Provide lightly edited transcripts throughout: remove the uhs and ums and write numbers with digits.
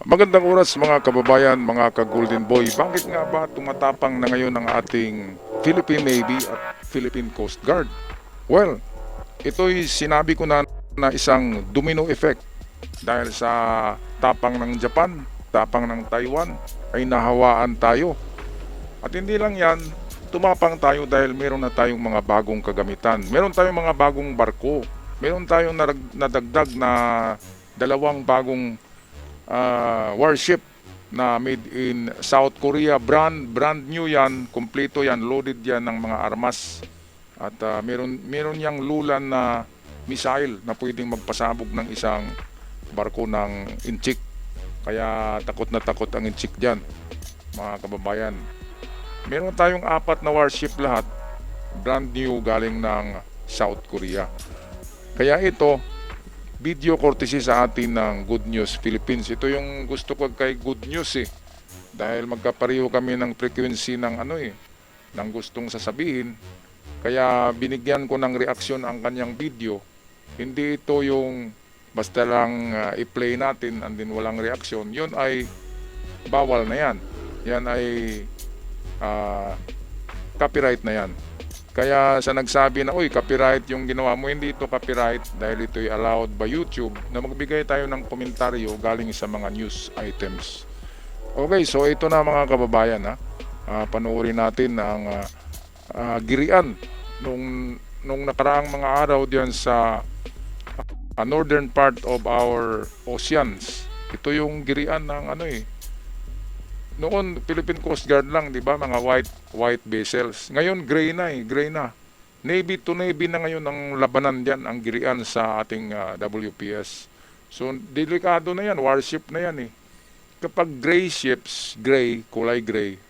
Magandang oras mga kababayan, mga ka-Golden Boy. Bakit nga ba tumatapang na ngayon ang ating Philippine Navy at Philippine Coast Guard? Well, ito'y sinabi ko na isang domino effect dahil sa tapang ng Japan, tapang ng Taiwan ay nahawaan tayo. At hindi lang yan, tumapang tayo dahil meron na tayong mga bagong kagamitan. Meron tayong mga bagong barko. Meron tayong nadagdag na dalawang bagong warship na made in South Korea. Brand new yan, kompleto yan, loaded yan ng mga armas. At meron yang lulan na missile na pwedeng magpasabog ng isang barko ng Inchik. Kaya takot na takot ang Inchik dyan, mga kababayan. Meron tayong 4 na warship lahat, brand new galing ng South Korea. Kaya ito, video courtesy sa atin ng Good News Philippines. Ito yung gusto ko kay Good News dahil magkapareho kami ng frequency ng ng gustong sasabihin. Kaya binigyan ko ng reaksyon ang kanyang video. Hindi ito yung basta lang i-play natin and then walang reaksyon. Yun ay bawal na yan. Yan ay copyright na yan. Kaya sa nagsabi na, copyright yung ginawa mo, hindi ito copyright dahil ito'y allowed by YouTube na magbigay tayo ng komentaryo galing sa mga news items. Okay, so ito na mga kababayan, panoorin natin ang girian nung nakaraang mga araw diyan sa northern part of our oceans. Ito yung girian ng noon Philippine Coast Guard lang, 'di ba? Mga white vessels. Ngayon gray na. Navy to Navy na ngayon ang labanan diyan, ang girian sa ating WPS. So delikado na 'yan, warship na 'yan Kapag gray ships, kulay gray,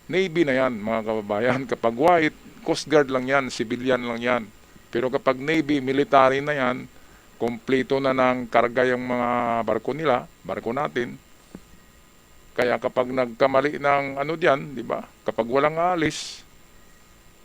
Navy na 'yan, mga kababayan. Kapag white, Coast Guard lang 'yan, civilian lang 'yan. Pero kapag Navy, military na 'yan, kompleto na ng karga yung mga barko natin. Kaya kapag nagkamali ng diyan, di ba? Kapag walang alis,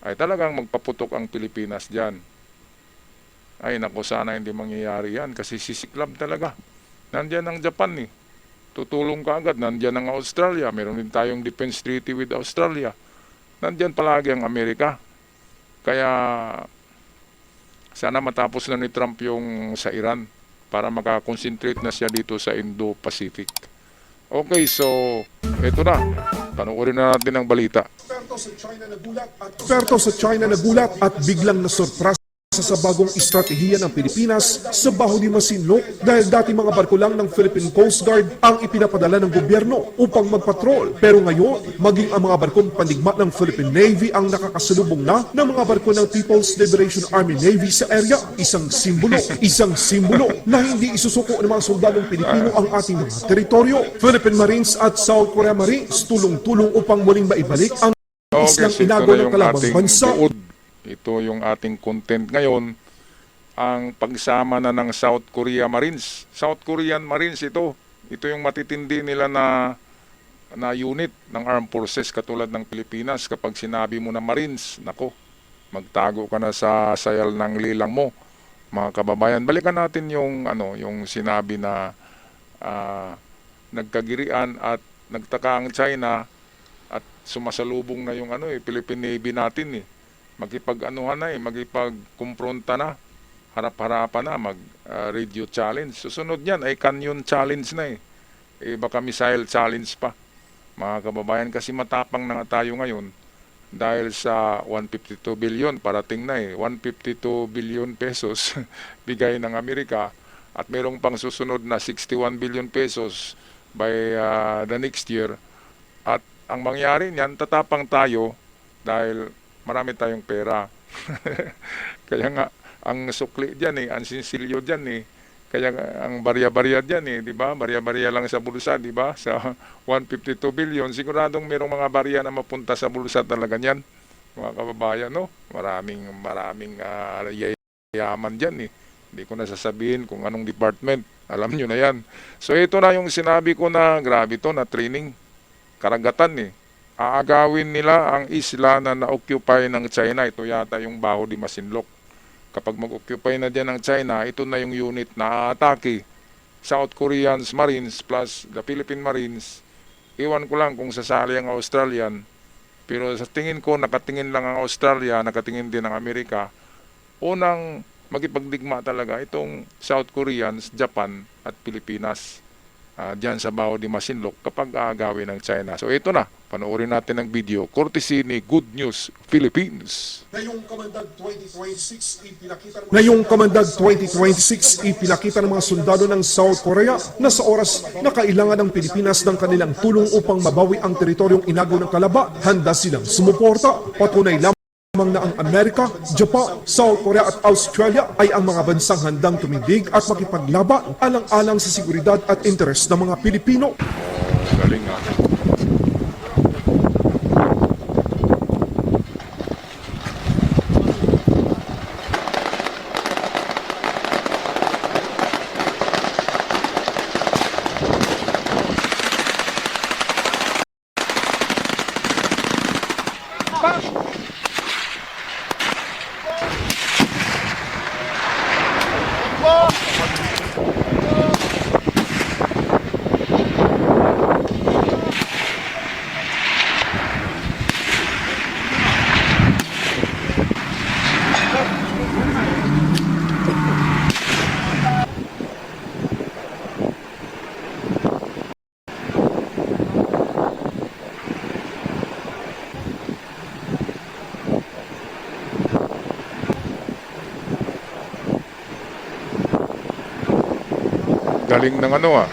ay talagang magpaputok ang Pilipinas diyan. Ay naku, sana hindi mangyayari yan kasi sisiklab talaga. Nandiyan ang Japan Tutulong ka agad. Nandiyan ang Australia. Meron din tayong defense treaty with Australia. Nandiyan palagi ang Amerika. Kaya sana matapos na ni Trump yung sa Iran para makakonsentrate na siya dito sa Indo-Pacific. Okay, so ito na. Panoorin na natin ang balita. Eksperto sa China nagulat at biglang nasurpresa sa bagong estratehiya ng Pilipinas sa Baho de Masinloc dahil dati mga barko lang ng Philippine Coast Guard ang ipinapadala ng gobyerno upang magpatrol. Pero ngayon, maging ang mga barkong pandigma ng Philippine Navy ang nakakasalubong na ng mga barko ng People's Liberation Army Navy sa area. Isang simbolo na hindi isusuko ng mga soldadong Pilipino ang ating mga teritoryo. Philippine Marines at South Korea Marines tulong-tulong upang muling maibalik ang islang inago ng kalabang bansa. Ito yung ating content ngayon, ang pagsama na ng South Korea Marines. South Korean Marines ito. Ito yung matitindi nila na unit ng armed forces katulad ng Pilipinas. Kapag sinabi mo na Marines, nako, magtago ka na sa sayal ng lilang mo. Mga kababayan, balikan natin yung sinabi na nagkagirian at nagtaka ang China at sumasalubong na yung Philippine Navy natin magipagkumpronta na, harap-harapan na, radio challenge. Susunod niyan ay canyon challenge na baka missile challenge pa, mga kababayan, kasi matapang na nga tayo ngayon dahil sa 152 billion parating na 152 billion pesos bigay ng Amerika at merong pang susunod na 61 billion pesos by the next year. At ang mangyari niyan, tatapang tayo dahil marami tayong pera. Kaya nga, ang sukli dyan ang sinsilyo dyan Kaya ang barya-barya dyan di ba? Barya-barya lang sa bulsa, di ba? Sa 152 billion, siguradong merong mga barya na mapunta sa bulsa talaga niyan. Mga kababayan, Maraming yayaman dyan Hindi ko na sasabihin kung anong department. Alam nyo na yan. So ito na yung sinabi ko na grabe to na training. Karagatan aagawin nila ang isla na na-occupy ng China. Ito yata yung Baho de Masinloc. Kapag mag-occupy na dyan ng China, ito na yung unit na atake South Koreans Marines plus the Philippine Marines. Iwan ko lang kung sasali ang Australian. Pero sa tingin ko, nakatingin lang ang Australia, nakatingin din ang Amerika. Unang makipagdigma talaga itong South Koreans, Japan at Pilipinas. Diyan sa Bao de Masinloc kapag aagawin ng China. So ito na, panoorin natin ang video. Courtesy ni Good News Philippines. Ngayong Kamandag 2026, ipinakita ng mga sundalo ng South Korea na sa oras na kailangan ng Pilipinas ng kanilang tulong upang mabawi ang teritoryong inago ng Kalaba, handa silang sumuporta. Patunay lamang na ang Amerika, Japan, South Korea at Australia ay ang mga bansang handang tumindig at makipaglaban alang-alang sa seguridad at interes ng mga Pilipino. Galing nga. Galing ng ano ah.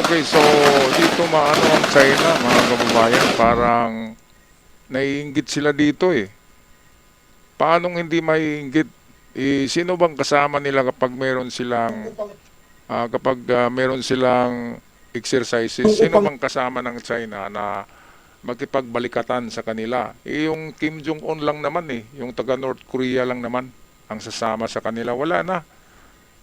Okay, so dito maano ang China, mga kababayan, parang naiinggit sila dito eh. Paanong hindi maiinggit? Sino bang kasama nila kapag meron silang meron silang exercises? Sino bang kasama ng China na makipagbalikatan sa kanila? Yung Kim Jong-un lang naman eh, yung taga North Korea lang naman ang sasama sa kanila. Wala na.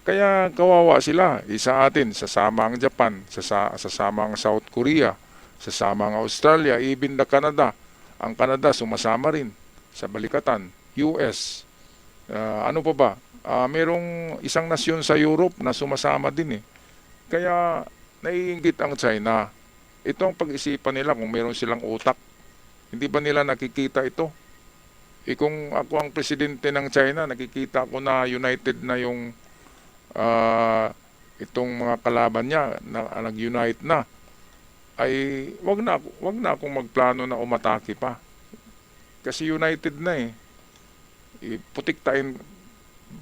Kaya kawawa sila. Isa atin, sasama ang Japan, sasama ang South Korea, sasama ang Australia, even the Canada. Ang Canada sumasama rin sa balikatan. US. Ano pa ba? Merong isang nasyon sa Europe na sumasama din eh. Kaya naiinggit ang China. Ito ang pag-isipan nila kung meron silang utak. Hindi ba nila nakikita ito? Kung ako ang presidente ng China, nakikita ko na united na yung itong mga kalaban niya na nag-unite na, ay wag na akong magplano na umatake pa. Kasi united na eh. Putiktain,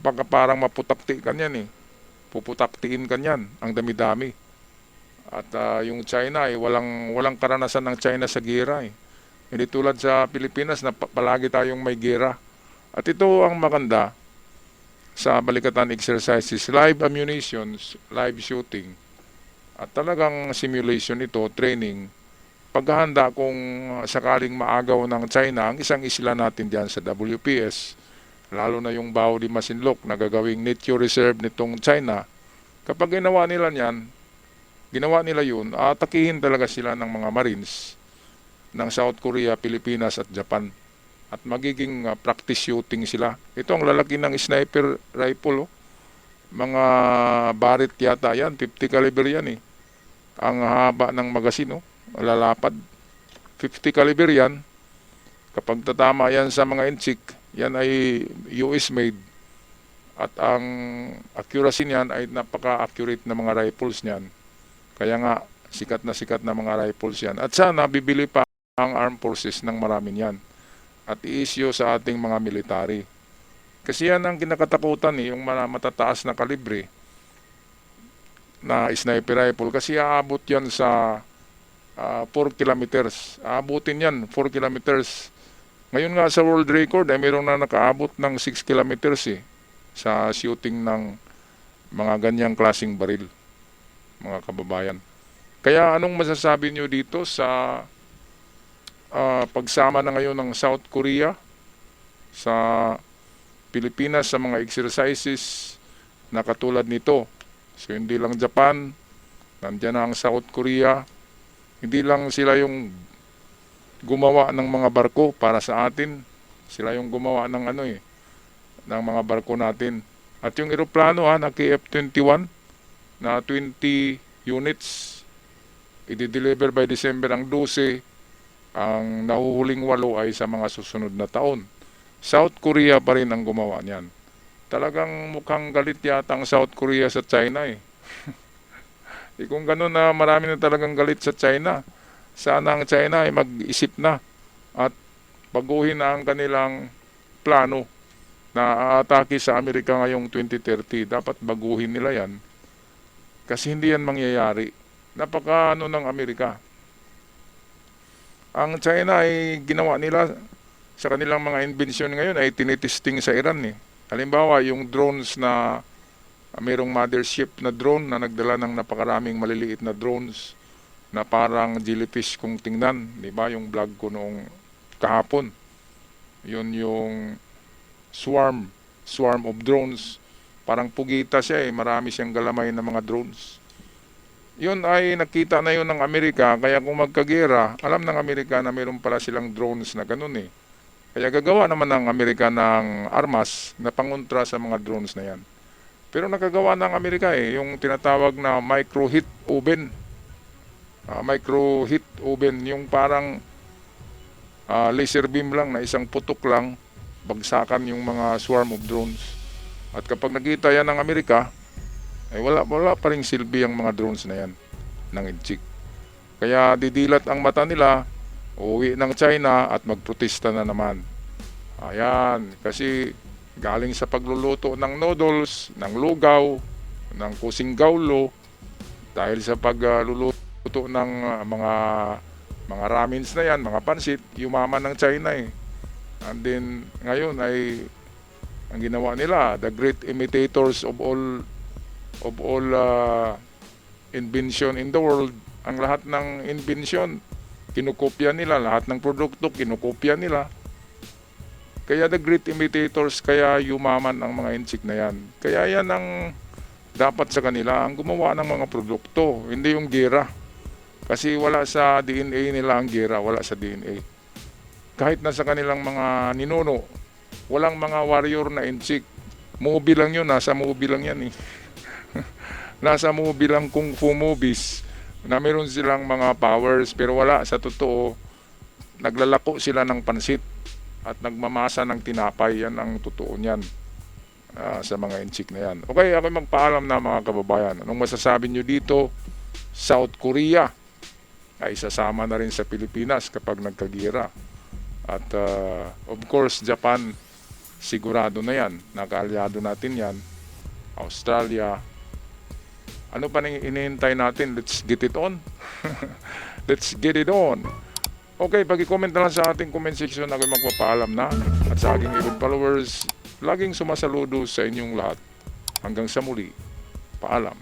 baka parang maputakti kanyan eh. Puputaktiin kanyan, ang dami-dami. At yung China ay walang karanasan ng China sa gera eh. Hindi tulad sa Pilipinas na palagi tayong may gera. At ito ang maganda sa balikatan exercises, live ammunitions, live shooting, at talagang simulation ito, training, paghahanda kung sakaling maagaw ng China ang isang isla natin dyan sa WPS, lalo na yung Bao de Masinloc na gagawing nature reserve nitong China. Kapag ginawa nila yun, atakihin talaga sila ng mga Marines ng South Korea, Pilipinas at Japan. At magiging practice shooting sila. Ito ang lalaki ng sniper rifle. Mga Barrett yata yan, 50 caliber yan eh. Ang haba ng magasin, lalapad. 50 caliber yan. Kapag tatama yan sa mga inchik, yan ay US made. At ang accuracy niyan ay napaka-accurate na mga rifles niyan. Kaya nga, sikat na mga rifles yan. At sana, bibili pa ang armed forces ng marami niyan. At i-issue sa ating mga military. Kasi yan ang kinakatakutan yung matataas na kalibre na sniper rifle. Kasi aabot yan sa 4 kilometers. Aabutin yan, 4 kilometers. Ngayon nga sa world record, mayroong na nakaabot ng 6 kilometers sa shooting ng mga ganyang klaseng baril, mga kababayan. Kaya anong masasabi nyo dito sa pagsama na ngayon ng South Korea sa Pilipinas sa mga exercises na katulad nito. So hindi lang Japan, nandiyan na ang South Korea. Hindi lang sila yung gumawa ng mga barko para sa atin. Sila yung gumawa ng ng mga barko natin. At yung eroplano na KF-21 na 20 units, i-deliver by December ang 12, ang nahuhuling 8 ay sa mga susunod na taon. South Korea pa rin ang gumawa niyan. Talagang mukhang galit yata ang South Korea sa China eh. Kung gano'n na marami na talagang galit sa China, sana ang China ay mag-isip na at baguhin na ang kanilang plano na aatake sa Amerika ngayong 2030. Dapat baguhin nila yan kasi hindi yan mangyayari. Napaka ng Amerika. Ang China ay ginawa nila sa kanilang mga inbensyon ngayon ay tinitesting sa Iran eh. Halimbawa, yung drones na mayroong mothership na drone na nagdala ng napakaraming maliliit na drones na parang jellyfish kung tingnan, di ba? Yung vlog ko noong kahapon. Yun yung swarm of drones. Parang pugita siya eh, marami siyang galamay na mga drones. Yun ay nakita na yun ng Amerika, kaya kung magkagera, alam ng Amerika na mayroon pala silang drones na ganun eh. Kaya gagawa naman ng Amerika ng armas na pangontra sa mga drones na yan. Pero nakagawa ng Amerika eh, yung tinatawag na micro heat oven. Micro heat oven, yung parang laser beam lang na isang putok lang, bagsakan yung mga swarm of drones. At kapag nakita yan ng Amerika, ay wala pa ring silbi ang mga drones na yan ng inchik. Kaya didilat ang mata nila, uuwi ng China at magprotesta na naman. Ayan, kasi galing sa pagluluto ng noodles, ng lugaw, ng kusing gaulo, dahil sa pagluluto ng mga ramens na yan, mga pansit, yumaman ng China eh. And then ngayon ay ang ginawa nila, the great imitators of all invention in the world, ang lahat ng invention kinukopya nila, lahat ng produkto kinukopya nila. Kaya the great imitators, kaya yumaman ang mga inchik na yan. Kaya yan ang dapat sa kanila, ang gumawa ng mga produkto, hindi yung gera. Kasi wala sa DNA nila ang gera, wala sa DNA. Kahit na sa kanilang mga ninuno, walang mga warrior na inchik. Movie lang yun, nasa movie lang yan eh. Nasa movie lang kung fu movies na meron silang mga powers, pero wala sa totoo. Naglalako sila ng pansit at nagmamasa ng tinapay. Yan ang totoo niyan sa mga inchik na yan. Okay, ako magpaalam na mga kababayan. Anong masasabi nyo dito? South Korea ay sasama na rin sa Pilipinas kapag nagkagira. At of course, Japan, sigurado na yan. Nakaalyado natin yan. Australia. Ano pa nang inihintay natin? Let's get it on. Let's get it on. Okay, pag-comment na lang sa ating comment section, ako magpapaalam na. At sa aking ibang followers, laging sumasaludo sa inyong lahat. Hanggang sa muli, paalam.